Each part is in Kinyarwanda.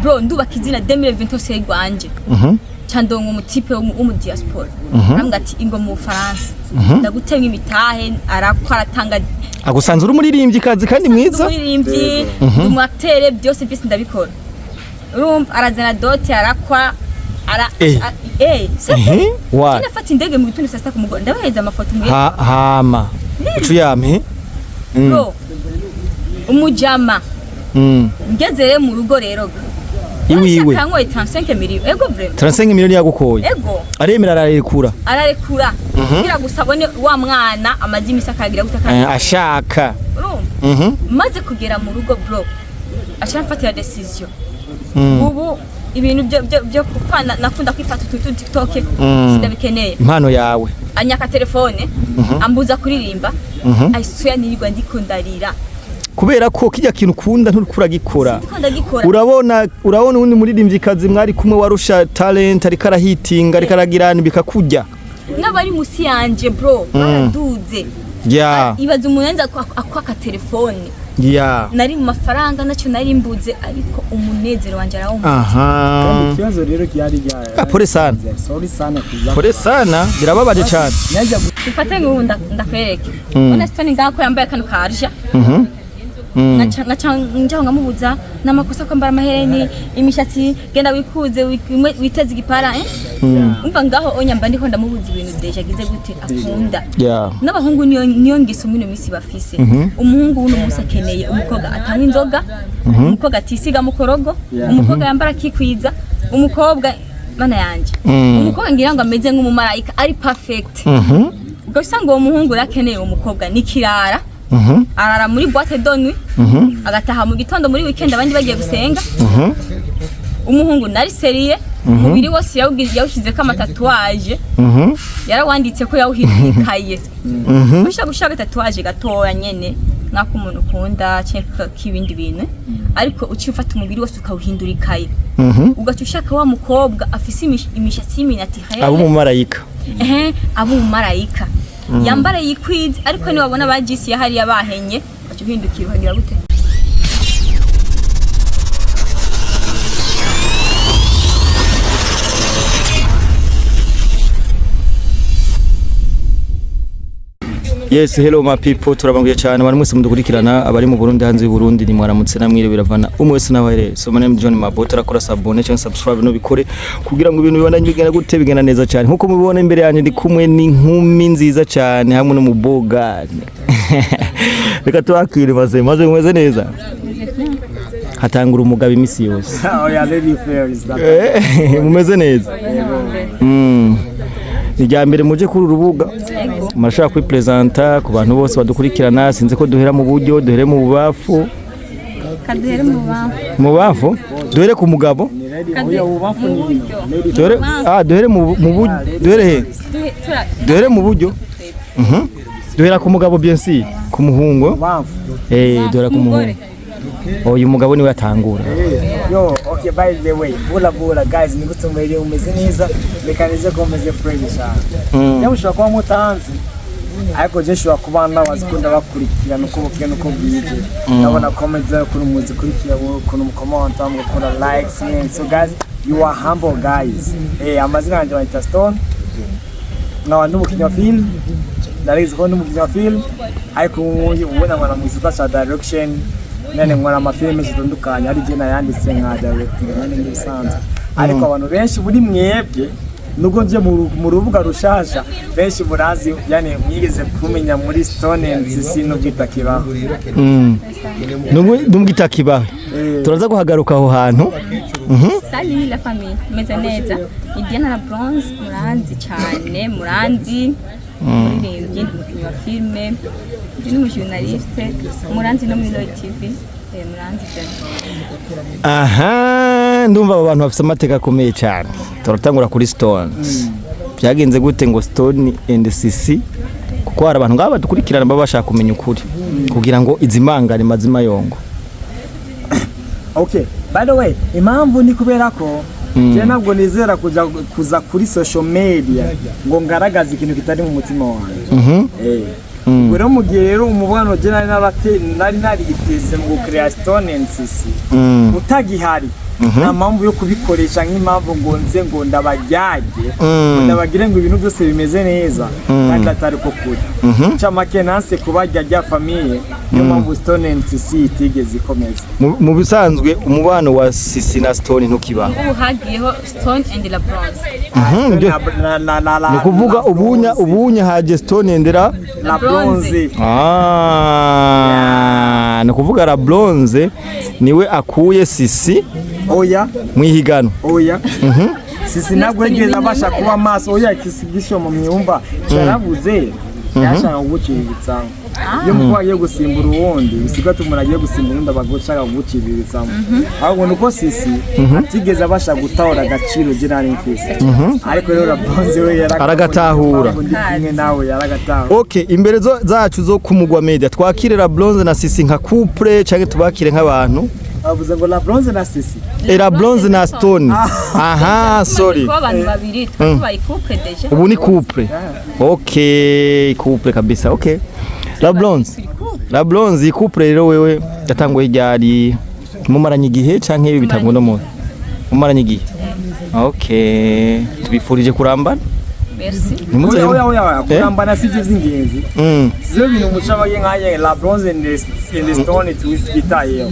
bro ndubaka izina 2020 gwanje chandongo umutipe wo mu diaspora ambwa ati ingo mu France ndagutemwe imitahe arakwa aratanga agusanzura umuririmbyi kazi kandi mwiza umuririmbyi umwatere byose byose ndabikora urumva arazana dote arakwa ara wa nafata indege mu gitondo saa 6 kumugora ndabaheza amafoto mu hama ucuyame bro umujama ngezere mu rugo rero iwiwe kango 35 million ego vraiment 35 million yagukoye ego aremera ararekura kugira gusabone wa mwana amazi misakagira gutaka ashaka maze kugera mu rugo bro achafatira decision ubu ibintu byo kupana nakunda kwifata TikTok sindabikeneye impano yawe anyaka telefone ambuza kuririmba ayisuya nirirwa ndikundarira kubera ko kijya kintu ukunda nturukura gikora urabona undi muririmbyi kazi mwari kumwe warusha talent ari karahitinga ari karagirana bikakujya n'abari musi yanje bro baraduze ibaza umunenza akwaka telefone nari mu mafaranga nacyo nari mbuze ariko umunezero wanje arawo kandi ikibazo rero kiyari pole sana pole sana birababaje cyane ifate ngunda ndakwereke ona stony ngako yambaye kanu karja ngaca ngamubuza namakosa kwambara amahereni imishatsi genda wikuze witeze igipara umva ngaho onyamba ndiko ndamubuza ibintu deja gize gute akunda n'abahungu niyo ngiso mino misi bafise umuhungu uno musa keneye umukobwa atanywa inzoga umukobwa atisiga mukorogo umukobwa yambara kikwiza umukobwa bana yanje umukobwa ngira ngo ameze nk'umumarayika ari perfect gusa ngo umuhungu rakeneye umukobwa nikirara arara muri boîte de nuit agataha mu gitondo muri weekend abandi bagiye gusenga umuhungu nari seriye umubiri wose yawushize kama tatuage yarawanditse ko yawuhirikaye gushaka tatuage gatoya nyene nako umuntu ukunda cyeka kibindi bintu ariko ucifata umubiri wose ukawuhindurikaye ugacushaka wa mukobwa afise imishatsi y'iminati abo mu marayika abo mu marayika yambara yikwize ariko ni wabona bagisi yahari yabahenye acu hindukira uhagira gute Yes, hello my people, turabanguye cyane bari mwese mudukurikirana abari mu Burundi hanze y'u Burundi ni mwaramutse namwire biravana umwese nawe so my name John Mabota rakora sabone cyangwa subscribe no bikore kugira ngo ibintu bibandanye bigana gute bigana neza cyane nkuko mubibona imbere yanjye ndi kumwe n'inkumi nziza cyane hamwe no mu boga reka twakire maze mweze neza hatangura umugabo imisi yose lady fair is that mumeze neza Ijya mbere muje kuri urubuga mashaka kwipresenta ku bantu bose badukurikirana sinze ko duhera mu buryo duhere mu bubafu kaduhere mu bubafu mu bubafu duhere ku mugabo duhere mu buryo duhere mu buryo duhera ku mugabo bien sûr ku muhungu duhera ku muhungu uyu mugabo niwe atangura yo okay by the way bula guys nigutumbereye umeze neza mekanize ko umeze friend cyane yamushaka kwa mutanzi ariko je shwa kubana wazikunda bakurikirana uko bukene uko bwije nabona comments kuri muzi kurikira ukuntu comment amwe kora likes so guys you are humble guys amazina yanjye wa Stony na ndi mukinya film narize ko ndi mukinya film ariko ubona mwana muzika cha direction nene nkora amafilme zitandukanye ari je nayanditse nka directing nene ngisanzwe ariko abantu benshi buri mwebwe nugo nje mu rubuga rushasha benshi murazi yani mwigeze kumenya muri Stony nzisi no gitakibaho nugo gitakibaho turaza guhagaruka aho hantu sali ni la famille meze neza idiana Labronze muranzi cyane muranzi muri filme ndi mu journaliste muranzi no muri TV muranzi aha ndumva abantu bafite amateka akomeye cyane turatangura kuri Stony byagenze gute ngo Stony and CC kuko hari abantu ngaba dukurikirana baba bashaka kumenya ukuri kugira ngo izimangane mazima yongo okay by the way impamvu ni kubera ko je nabwo nizera kuza kuri social media ngo ngaragaza ikintu kitari mu mutima wanjye Gwero mugihe rero umubano je nari narigiteze mu create Stony and CC utagihari nta mpamvu yo kubikoresha nk'impamvu ngo nze ngo ndabajyage ndabagire ngo ibintu byose bimeze neza kandi atari ko kuri camake nanse kubajya famille niyo mpamvu Stony and Sisi itigeze ikomeza. Mu bisanzwe umubano wa Sisi na Stony ntukiba ubu hagiyeho Stony and Labronze. Ni kuvuga ubunya haje Stony and Labronze. Ni kuvuga Labronze niwe akuye Sisi oya mwihigano oya Sisi nabwo yigeze abasha kuba maso oya kisigisho mu myumba cyaravuze yashaka gucibitsa iyo mukwaye gusimbura uwundi bisiga tumuragiye gusimbura undi abagoshaka gucibitsa ahubwo nuko Sisi atigeze abasha gutahura agaciro general infisi ariko rero Labronze we aragatahura nawe yaragatahura. Okay, imbere zacu zo kumugwa media twakire Labronze na Sisi nka couple cyangwa tubakire nk'abantu avuze ngo Labronze na Sisi Labronze na Stony. Aha, sorry. Kwa abantu babiri twabaye couple deje. Ubu ni couple. Okay, couple kabisa. Okay. Labronze couple rero wewe yatangwe ryari mumaranye igihe canke ibi bitangwa no mu mumaranye igihe. Okay. Tubifurije kurambana. Merci. Oya kurambana si by'ingenzi. Siyo bintu mucabaye nkaye Labronze and Stony twitayeho.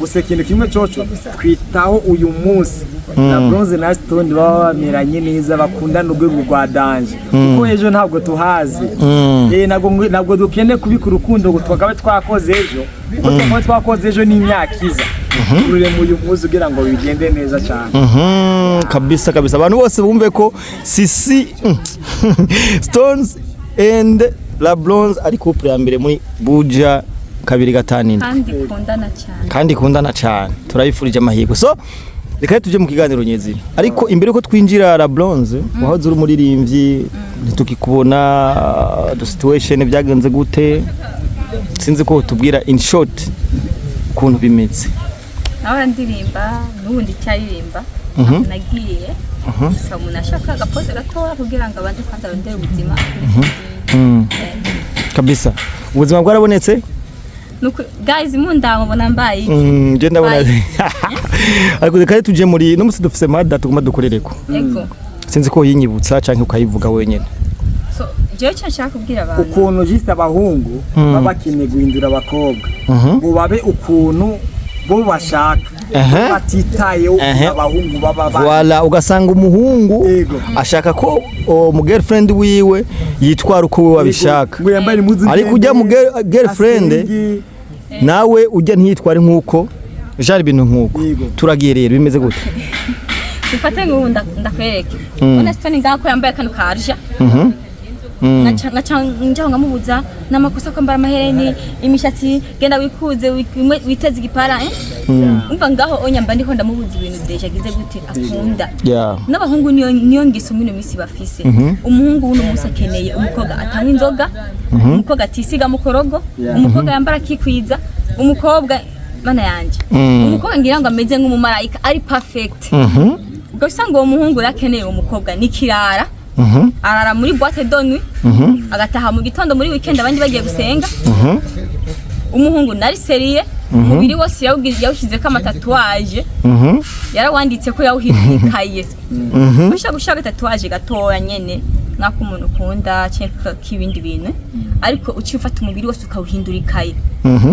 Use kintu kimwe coco twitaho uyu munsi. Labronze na Stony baba bameranye neza bakundana urwego rwa danje. Kuko ejo ntabwo tuhazi. Ntabwo dukene kubika urukundo twagabe twakoze ejo. Kuko twakoze ejo ni imyakiza. Urure mu uyu munsi ugira ngo bigende neza cyane. Kabisa abantu bose bumve ko Sisi Stones and Labronze ari couple ya mbere muri Buja 2 kandi kundana cyane turabifurije amahirwe. So reka tuje mu kiganiro nyezira ariko imbere ko twinjira Labronze wahoze uri umuririmbyi ntitukikubona the situation byagenze gute sinzi ko tubwira in short kuntu bimeze. Nawe ndirimba n'ubundi cyaririmba nagiye so munashaka gapoze gato kugira ngo abanze kwanza rondera ubuzima kabisa ubuzima bwarabonetse nuko guys mundamo bona mbaye je ndabona ariko reka tuje muri no musi dufise mada tuguma dukorereko sinzi ko yinyibutsa canke ukayivuga wenyene. So je cyashaka kubwira abantu ukuntu jista abahungu babakine guhindura abakobwa ngo babe ukuntu bo bashaka batitayeho abahungu baba wala ugasanga umuhungu ashaka ko mu girlfriend wiwe yitwara uko we wabishaka ariko ujya mu girlfriend nawe ujya ntiyitware nkuko jari bintu nkuko turagiye rero bimeze gute bifate ngo ndakwereke ona Stony ngako yambaye kanu karja ngaca ngamubuza namakosa kwambara amahereni imishatsi genda wikuze witeze igipara umva ngaho onyamba ndiko ndamubuza ibintu deje agize gute akunda n'abahungu niyo ngiso mino misi bafise umuhungu uno musa keneye umukobwa atanga inzoga umukobwa atisiga mukorogo umukobwa yambara kikwiza umukobwa mana yanje umukobwa ngira ngo ameze nk'umumarayika ari perfect gusa ngo umuhungu rakeneye umukobwa nikirara arara muri boîte de nuit agataha mu gitondo muri weekend abandi bagiye gusenga umuhungu nari seriye umubiri wose yawushize ko amatatuwaje yarawanditse ko yawuhindikaye gushaka tatuwaje gatoya nyene nkako umuntu ukunda cyeka kibindi bintu ariko ucifata umubiri wose ukawuhindurikaye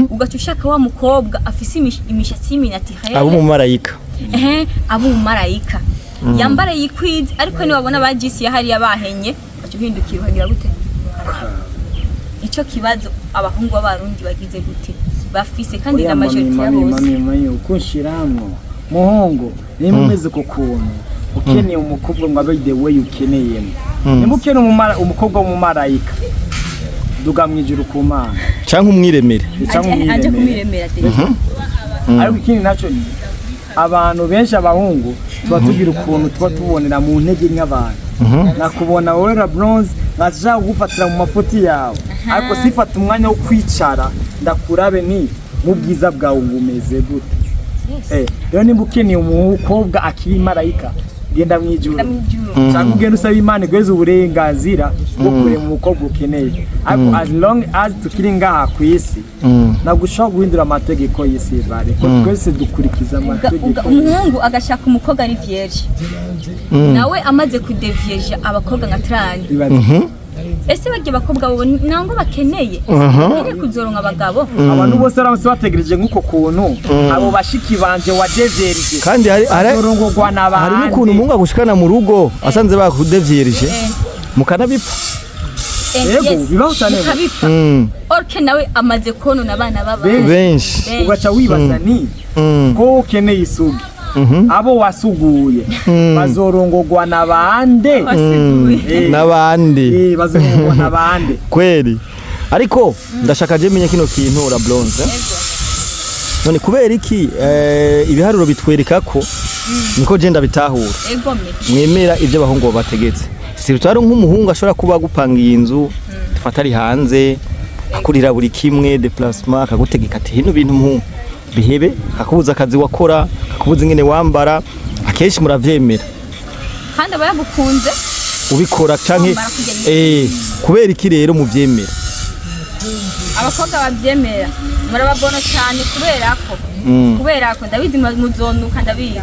ugaca ushaka wa mukobwa afise imishatsi y'iminati haya abo mu marayika abo mu marayika yambare yikwize ariko ni wabona bagisi yahari yabahenye bacuhindukira uhagira gute ico kibazo abahungu b'abarundi bagize gute bafise kandi na majority yabo ukunshiramo muhungu ni mumeze kukuntu ukeneye umukobwa ngo abe the way ukeneye nimukene umukobwa mu marayika duga mwijuru ku Mana canke umwiremere aje kumiremera ariko ikindi naco ni abantu benshi abahungu tuba tugira ukuntu tuba tubonera mu ntege nk'abantu nakubona wowe Labronze nashaka gufatira mu mafuti yawe ariko sifata umwanya wo kwicara ndakurabe ni mu bwiza bwawe ngumeze gute rero nimba ukeneye umukobwa akiri marayika genda mwijuru cyangwa ugenda usaba Imana igweze uburenganzira bwo kurema umukobwa ukeneye ariko as long as tukiri ngaha ku isi nagushaka guhindura amategeko y'isi bari ko twese dukurikiza amategeko umuhungu agashaka umukobwa ari vierge nawe amaze kudevierge abakobwa nka 30 ese bagiye bakobwa bo nango bakeneye kuzoronka abagabo abantu bose baramutse bategereje nk'uko kuntu abo bashiki banje wa devierge kandi hari n'ukuntu umuhungu agushikana mu rugo asanze bakudevierge mukanabipfa yego bibaho cyane orke nawe amaze konona abana baba benshi ugaca wibaza ni ko ukeneye isugi abo wasuguye bazorongogwa nabande nabande bazorongogwa nabande kweli ariko ndashaka je menye kino kintu Labronze none kubera iki ibiharuro bitwereka ko niko je ndabitahura mwemera ivyo abahungu bategetse sirutaro nk'umuhungu ashobora kuba gupangiye inzu tufatari hanze akurira buri kimwe déplacement akagutegeka ati hino bintu muhungu bihebe akabuza akazi wakora akabuza ingene wambara akenshi muravyemera kandi abayagukunze ubikora canke kubera iki rero muvyemera abakobwa bavyemera murababona cyane kubera ko ndabizi muzonuka ndabizi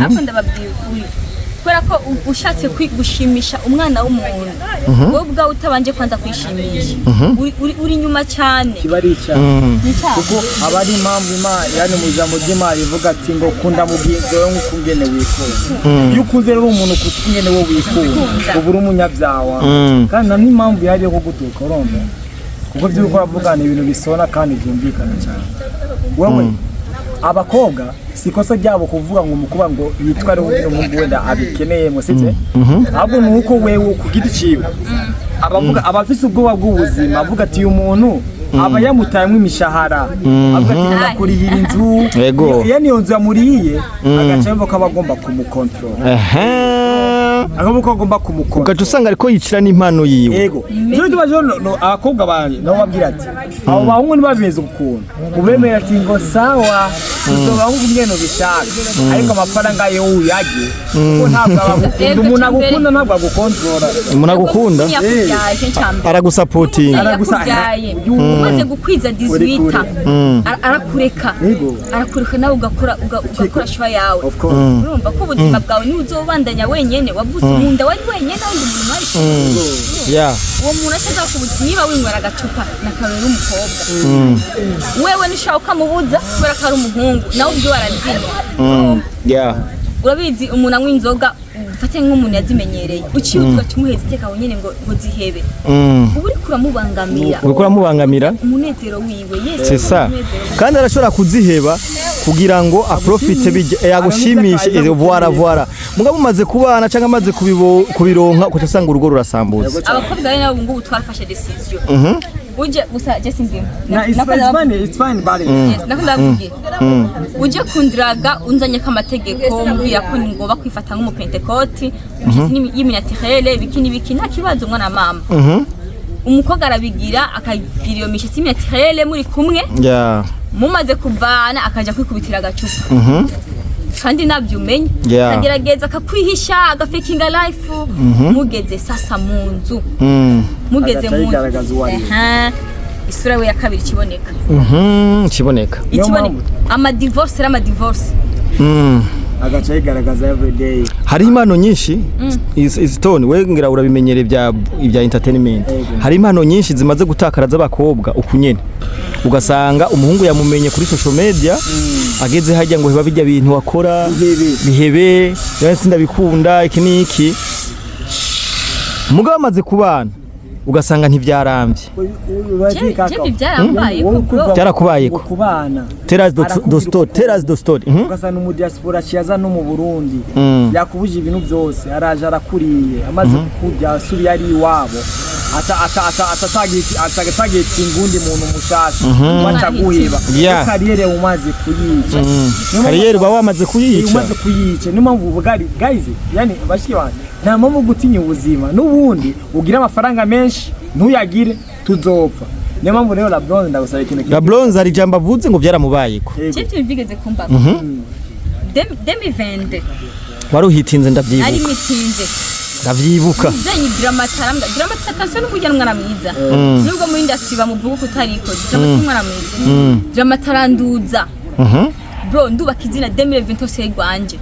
ariko ndababwiye ukuri kubera ko ushatse gushimisha umwana w'umuntu wowe ubwawe utabanje kwanza kwishimisha uri nyuma cyane kibarica kuko abari impamvu Imana yani mu jambo ry'Imana ivuga ati ngo kunda mugenzi wawe nk'uko ungene wikunda iyo ukunze rero umuntu kuko ungene wowe wikunda ubura umunyabyawa kandi nta n'impamvu yaje ko gutuka urumva kuko byo uko bavugana ibintu bisona kandi byumvikana cyane wowe abakobwa sikosa ryabo kuvuga ngo mukuba ngo yitware umuntu wenda abikeneye musije ahubwo nuko wewe ku giti ciwe abavuga abafise ubwoba bw'ubuzima avuga ati uyu muntu aba yamutayemwe imishahara avuga ati ndakurihira inzu yani iyo nzu yamuriye agaca yumva ko abagomba kumukontrol agomba ko agomba kumukontrol ugaca usanga ariko yicira n'impano yiwe yego cyo tubaje abakobwa banje nabo babwira ati abo bahungu ni babeze ukuntu ubemera ati ngo sawa uzoba ngumweno bishaka ariko amafaranga yo uyaje ko ntabwo abagukunda umuntu agukunda ntabwo agukontrola umuntu agukunda aragusapotinga umaze gukwiza 18 arakureka nawe ugakora shwa yawe urumva ko ubuzima bwawe ni uzobandanya wenyene wavuze umunda wari wenyene undi muntu mwari uwo muntu ashaka kubuza niba wingwara agacupa nakarero umukobwa wewe nishaka mubuza kubera ko ari umuhungu nawe ubwo warazina urabizi umuntu anywa inzoga fate nk'umuntu yazimenyereye uciye utwa kimuheza iteka nyene ngo zihebe uri kuramubangamira umunezero wiwe yese kandi arashobora kuziheba kugira ngo aprofite yagushimishe voila mugabo umaze kubana cyangwa amaze kubironka uko usanga urugo rurasambuza abakobwa rero nabo ngubu twafashe decision uje gusa just ndimo it's fine bari nakunda kuvuga uje kundraga unzanye kamategeko mbira ko ngoba kwifata nk'umupentekoti y'iminiatirele biki nta kibazo mwana mama umukobwa arabigira akagira iyo mishatsi y'iminiatirele muri kumwe mumaze kuvana akaja kwikubitira agacupa kandi nabyo umenye agerageza akakwihisha agafakinga life mugeze sasa mu nzu mugeze mu isura we ya kabiri kiboneka ama divorce agaca yigaragaza every day hari impano nyinshi stony we ngira urabimenyere ibya entertainment hari impano nyinshi zimaze gutakara z'abakobwa ukunyene ugasanga umuhungu yamumenye kuri social media ageze hajya ngo heba bijya bintu wakora bihebe yansi ndabikunda iki niki mugabo amaze kubana ugasanga ntivyarambye byarakubayeko kubana tell us the story ugasanga mu diaspora kiyaza no mu Burundi yakubuje ibintu byose araje arakuriye amaze kujya asuri yari iwabo atagitagiye kingundi muntu mushasha wacaguheba kariyere umaze kuyica kariyere ba wamaze kuyica ni mpamvu bugari guys yani bashiki banje nta mpamvu gutinya ubuzima n'ubundi ugira amafaranga menshi ntuyagire tuzopfa niyo mpamvu rero Labronze ndagusaba ikintu Labronze ari jambo avuze ngo byaramubayeko cyitwa bigeze kumba 2020 waruhitinze ndavyibuka ari mitinze ndavyibuka zenyi dramatara so n'umujyana mwana mwiza nubwo muri industry bamuvuga ko utariko dramatara mwana mwiza dramatara nduza bro ndubaka izina 2020 se gwanje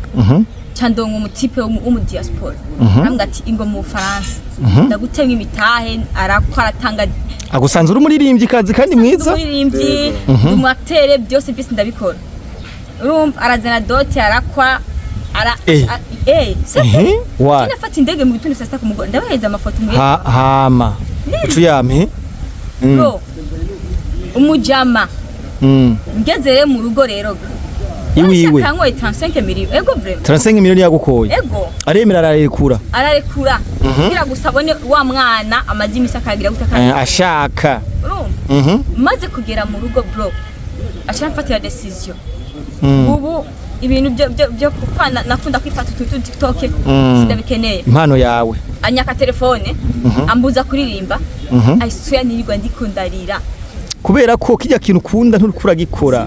cyandongo umutipe wo mu diaspora nambwa ati ingo mu Faransa ndagutemwe imitahe arakwa aratanga agusanze uri umuririmbyi kazi kandi mwiza umuririmbyi umwaktere byose byose ndabikora urumva arazana dote arakwa wa nafata indege mu gitondo saa 6 kumugora ndabaheza amafoto mu hama ucu yame bro umujama ngezere mu rugo rero iwiwe kangoye 35 million ego vraiment 35 million yagukoye ego aremera ararekura kugira gusabone wa mwana amazi misakagira gutakana ashaka maze kugera mu rugo bro ashafatira decision ubu ibintu byo kupana nakunda kwifata tutu TikTok sindabikeneye impano yawe anyaka telefone ambuza kuririmba ayisuya nirirwa ndikundarira kubera ko kijya kintu ukunda nturukura gikora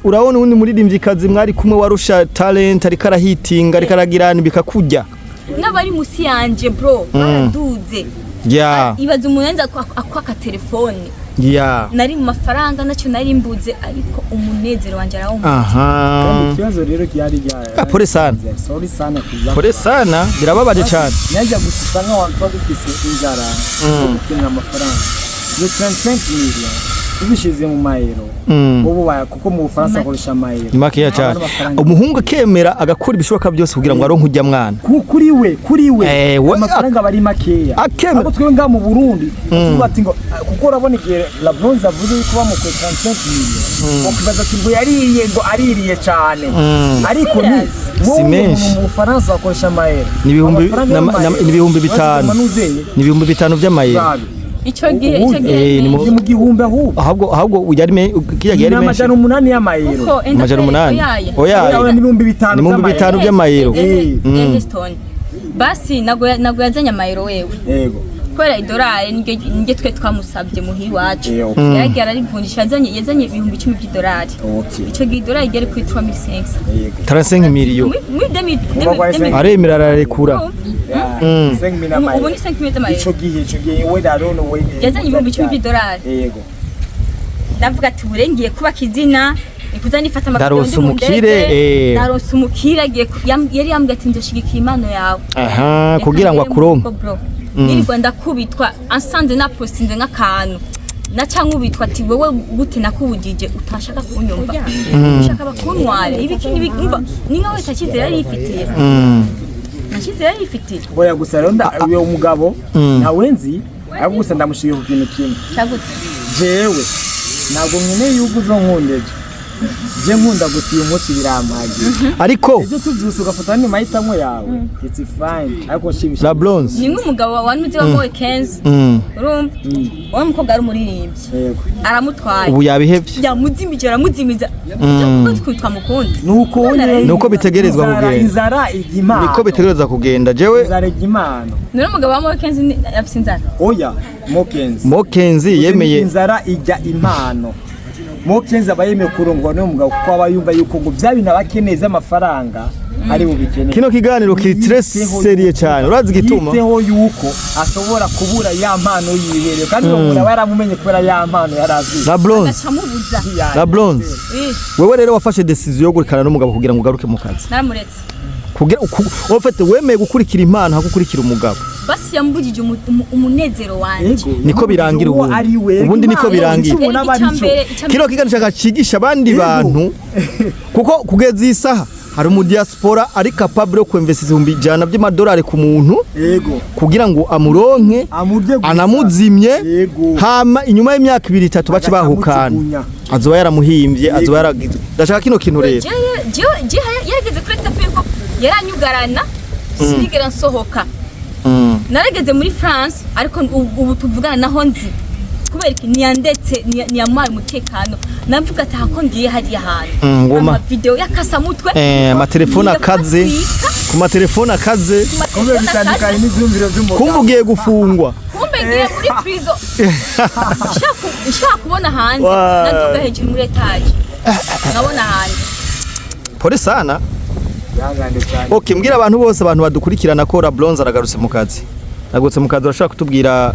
urabona undi muririmbyikazi mwari kumwe warusha talent ari karahitinga ari karagirana bikakujya n'abari musi yanje bro baraduze ibaza umunenza akwaka telefone nari mu mafaranga nacyo nari mbuze ariko umunezero wanje arawo kandi ikibazo rero kiyari rya pole sana pole sana birababaje cyane najya gusanga wantu bagufise inzara ukinira amafaranga yo 35 million ubishize mu mayero ubu baya kuko mu Bufaransa akoresha mayero imakiya cyane umuhungu akemera agakora ibishoboka byose kugira ngo aronke ujya mwana kuri we amafaranga bari makeya ako twe nga mu Burundi tubati ngo kuko urabona igihe Labronze avuze yuko bamukwe 35 million ukibaza ati ngo yaririye ngo aririye cyane ariko ni si menshi mu Bufaransa akoresha mayero ni ibihumbi 5 by'amayero Ico gihe ni mu gihumbi ahubwo uyarime kijya gere menshi amajana 8 y'amayero amajana 8 oya ni 5 by'amayero stony basi nago yazanye amayero wewe yego kwera idolari nige twe twamusabye muhiri wacu yagiye ararivunjisha yazanye ibihumbi 10 by'idolari ico gihe idolari igere kuri 3500 35 million aremera ararekura ubu ni 5 million amayero ico gihe we darono we yazanye ibihumbi 10 by'idolari yego ndavuga ati urengiye kuba kizina ikuza nifata amafoto y'umukire daronse umukire yari yambwiye ati nzoshigikira impano yawe kugira ngo akuronke nirirwa ndakubitwa ansanze napostinze nk'akantu naca nkubitwa ati wewe gute nakubugije utashaka kunyumva ushaka bakunware ibikini bigumva ninga we takizera yari ifitiye nakizera yari ifitiye boya gusa ronda uyo mugabo ntawenzi ariko gusa ndamushiye ku kintu kimwe cyagute jewe ntabwo nyine yuko uzonkundeje je nkunda gusa uyu munsi birampaje ariko ibyo tubyusa ugafata ni mahitamo yawe it's fine ariko shimisha Labronze ni nk'umugabo wanuze wa Boy Kenz urumva uwo mukobwa ari umuririmbyi aramutwaye ubu yabihevye yamuzimije aramuzimiza kuko twitwa mukundi nuko bitegerezwa kugenda inzara igimana niko bitegerezwa kugenda jewe inzara igimana none umugabo wa Boy Kenz afite inzara oya Mokenzi yemeye inzara ijya impano Mokenzi abayeme kurongwa no mugabo kuko abayumva yuko ngo byabina bakeneza amafaranga ari bubikeneye kino kiganiro kiri très sérieux cyane urazi gituma yiteho yuko ashobora kubura ya mpano yibere kandi umuntu baramumenye kubera ya mpano yarazi Labronze wewe rero wafashe decision yo gurikana n'umugabo kugira ngo ugaruke mu kazi naramuretse kugira ufite wemeye gukurikira impano hakukurikira umugabo basi yambugije umunezero wanje niko birangira ubundi niko birangira kino kiganiro cyagacigisha abandi bantu kuko kugeza isaha hari mu diaspora ari capable yo kwinvest $100 by'amadolari ku muntu kugira ngo amuronke anamuzimye hama inyuma y'imyaka 2-3 bace bahukana azoba yaramuhimbye azoba yaragize ndashaka kino kintu rero je yarageze kuri tapi ko yaranyugarana sinigera nsohoka narageze muri France ariko ubu tuvugana naho nzi kubera iki niyandetse niyamaye umutekano navuga ati hako ngiye hari ahantu ama video yakasa mutwe amatelefone akaze ku matelefone akaze kumbe bitandukanye n'ivyumviro by'umugabo kumbe ugiye gufungwa kumbe ngiye muri prison shaka kubona hanze naduga hejuru muri etage nabona hanze pole sana. Yangande cyane. Okay, mbwira abantu bose abantu badukurikirana ko Labronze aragarutse mu kazi. Nagutse mu kazi urashaka kutubwira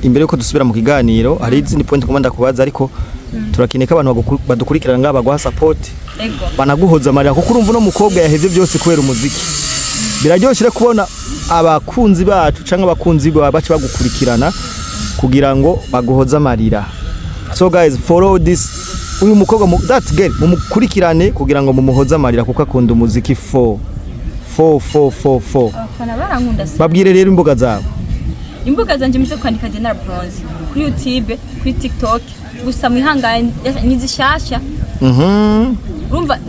imbere yuko dusubira mu kiganiro hari izindi point komanda kubaza ariko turakineka abantu badukurikirana ngaba guha support. Banaguhoza amarira kuko urumva no mukobwa yaheze byose kubera umuziki. Biraryoshye kubona abakunzi bacu canke abakunzi bacu bagukurikirana kugira ngo baguhoza amarira. So guys, follow this uyu mukobwa that girl mumukurikirane kugira ngo mumuhoza amarira kuko akunda umuziki 4. Abafana barankunda se. Babwire rero imbuga zabo. Imbuga zanje mize kwandika Labronze kuri YouTube, kuri TikTok, gusa mwihanganye nizishasha. Urumva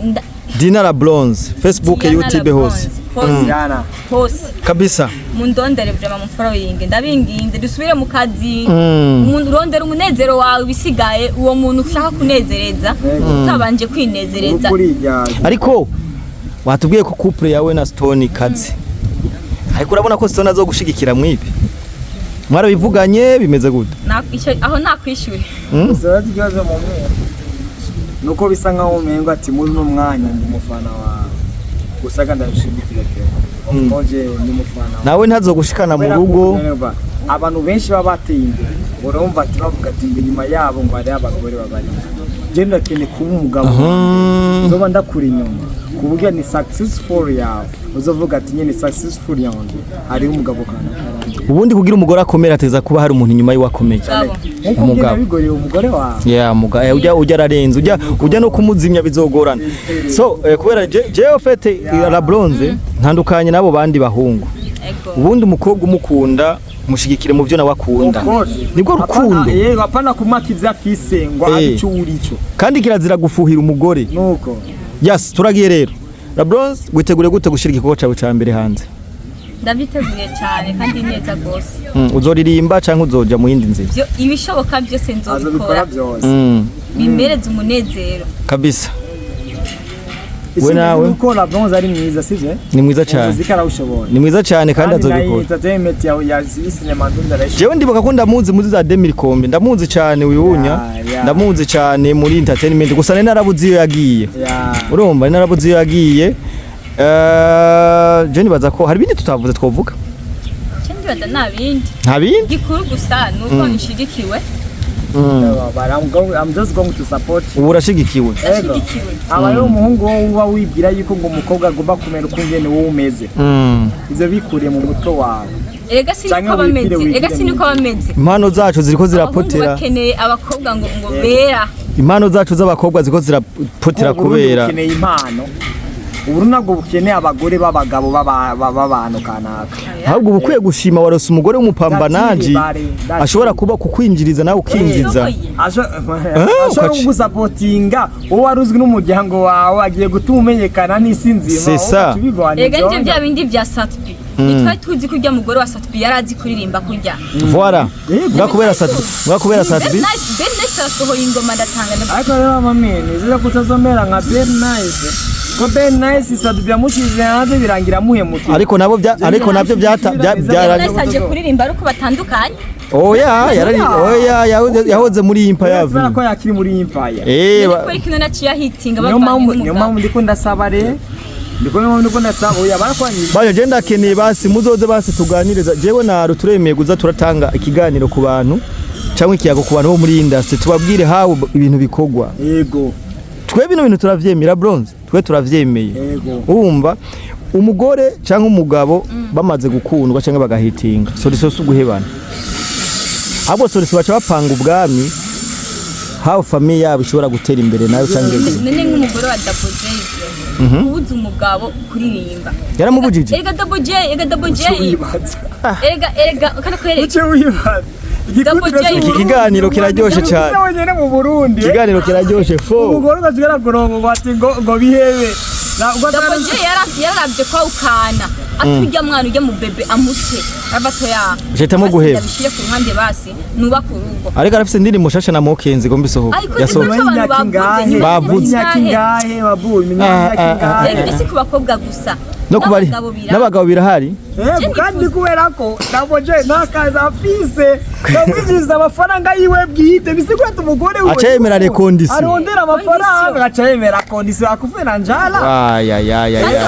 Labronze, Facebook, YouTube hose. Hose. Kabisa. Mundondere vraiment mu following ndabinginze dusubire mu kazi. Umuntu urondera umunezero wawe bisigaye uwo muntu ushaka kunezereza utabanje kwinezereza. Ariko watubwiye ko couple yawe na Stony kazi. Ariko urabona ko Stony azogushigikira mwibi. Mwarabivuganye bimeze gute? Aho nakwishyure. Uzazi ikibazo mu mwe. Nuko bisa nkaho umengo ati muri no mwanya ndi mufana wa gusaga ndashigikira pe. Omoje ni mufana. Nawe ntazogushikana mu rugo. Abantu benshi babateye imbere. Urumva ati bavuga ati inyuma yabo ngo ari abagore babari. Je ndakene kuba umugabo. Nzoba ndakuri inyuma. Kuburyo ni successful yawe. Uzovuga ati nyene successful yawe. Ari umugabo kana. Ubundi kugira umugore akomera ateza kuba hari umuntu inyuma yiwe akomeye. Umugabo bigoreye umugore wawe. Yeah, mugabo ujya ararenze ujya no kumuzimya bizogorana. So kubera je ofete Labronze ntandukanye nabo bandi bahungu. Ubundi umukobwa umukunda mushigikire mu byo nawe akunda. Nibwo rukundo. Yego apana kumaka ivya afise ngo abicu urico. Kandi kirazira gufuhira umugore. Nuko. Yes, turagiye rero. Labronze gwitegure gute gushira igikoko cyawe ca mbere hanze? Ndabiteguye cyane kandi neza gose. Uzoririmba canke uzoja mu yindi nzira? Byo ibishoboka byose nzobikora. Bimereze umunezero. Kabisa. We nawe uko Labronze ari mwiza sije? Ni mwiza cyane. Muzika arawushoboye. Ni mwiza cyane kandi azobikora. Entertainment ya cinema ndundarashi. Jewe ndibuka ko ndamuzi muzi za 2000 ndamuzi cyane uyunya. Ndamuzi cyane muri entertainment gusa narabuzi iyo yagiye. Urumva narabuzi iyo yagiye. Je nibaza ko hari bindi tutavuze twovuga. Cyangwa nabindi. Nta bindi? Gikuru gusa nuko nishigikiwe. I'm just going to support. Urashigikiwe. Aba rero umuhungu uba wibwira yuko ngo umukobwa agomba kumera uko ngene wowe umeze. Izo bikuriye mu mutwe wawe. Ega siniko bameze. Ega siniko bameze. Impano zacu ziriko zirapotera. Bakeneye abakobwa ngo bera. Impano zacu z'abakobwa ziriko zirapotera kubera. Bakeneye impano. Ubu nabwo bukeneye abagore b'abagabo b'abantu kanaka. Ahubwo bukwiye gushima warose umugore w'umupambanaji ashobora kuba kukwinjiriza nawe ukinjiza. Ashobora kugusapotinga wowe waruzwi n'umuryango wawe agiye gutuma umenyekana n'isi nzima. Ega nje bya bindi bya Satpi. Nitwa tuzi kurya mugore wa Satpi yarazi kuririmba kurya. Voilà. Ngakubera Satpi. Ben nice asohoye ingoma ndatanga. Ariko rero mamene ziza kutazomera nka Ben nice. Ko Ben nice Satpi amushize hanze birangira muhemukiye. Ariko nabyo byaraje kuririmba ariko batandukanye. Yahoze muri Empire yavu. Ko yakiri muri Empire. Ko kino naciye hitinga bavanye. Niyo mpamvu ndiko ndasaba re. Ndiko ndasaba oya barakwanye. Baje je ndakeneye basi muzoze basi tuganiriza. Jewe na ruturemeye guza turatanga ikiganiro ku bantu. Cyangwa ikiyago ku bantu bo muri industry tubabwire hawo ibintu bikogwa. Yego. Twe bino bintu turavyemera Labronze. Twe turavyemeye. Urumva umugore cyangwa umugabo bamaze gukundwa cyangwa bagahitinga. Soriso suguhebana. Abo soriso baca bapanga ubwami. How family yabo ishobora gutera imbere nayo cyangwa nene nk'umugore wa Double J. Ubuze umugabo kuririmba. Yaramubujije. Ega Double J. Ega kana kwereka. Uce wibaza. Iki kiganiro kiraryoshe cyane. Ikiganiro kiraryoshe fo. Umugore ugashira gorongo bati ngo bihebe. Double J yarabye kwa ukana. atujya mwana ujya mu bebe amutse abato ya jetamo guheba bishire ku ruhande basi nuba ku rugo ariko arafise ndiri mushasha na mokenzi gomba isohoka yasohoka bavuze kingahe babu kingahe ese ku bakobwa gusa no kubari n'abagabo birahari kandi kubera ko naboje nakaza afise namwijiza amafaranga yiwe bwite bisigura umugore we acayemera rekondisi arondera amafaranga acayemera kondisi akufena njala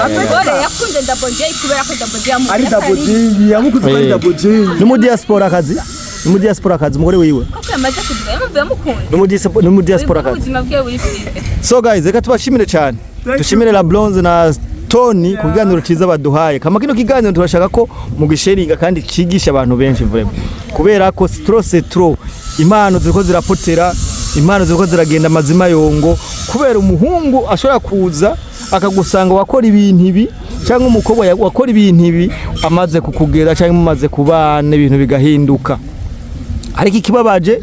amugore yakunze ndaboje kubera ko ndaboje ari ndaboje yamukuze ari ndaboje numu diaspora kazi numu diaspora kazi umugore wiwe ko yamaze kuvuga yamuvuye amukunda numu diaspora kazi ubuzima bwe buri prive so guys reka tubashimire cyane dushimire Labronze na Stony ku kiganiro cyiza baduhaye kama kino kiganiro turashaka ko mugisharinga kandi kigisha abantu benshi vraiment kubera ko trop impano ziko zirapotera impano ziko ziragenda mazima yongo kubera umuhungu ashobora kuza akagusanga wakora ibintu ibi cyangwa umukobwa wakora ibintu ibi amaze kukugera cyangwa amaze kubana ibintu bigahinduka ariko ikibabaje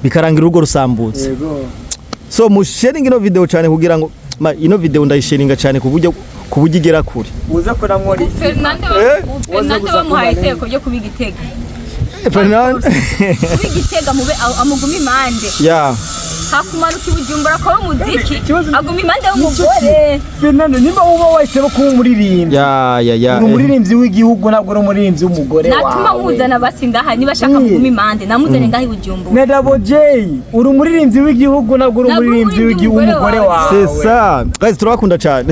bikarangira urugo rusambutse so musharinga ino video cyane kugira ngo ino video ndayisharinga cyane kuburyo igera kure uza kuramwori Fernando bamuhaye iteko ryo kubigitega Fernando kubigitega mube amuguma imande hakumanuka ibujumbura ko umuziki aguma imande w'umugore Fernando nimba uba wese bo kuba umuririmbyi umuririmbyi w'igihugu ntabwo ari umuririmbyi w'umugore wawe natuma muzana basingaha niba shaka kuguma imande namuzane ngaho ibujumbura Nedabo J uri umuririmbyi w'igihugu ntabwo uri umuririmbyi w'umugore wawe c'est ça guys turabakunda cyane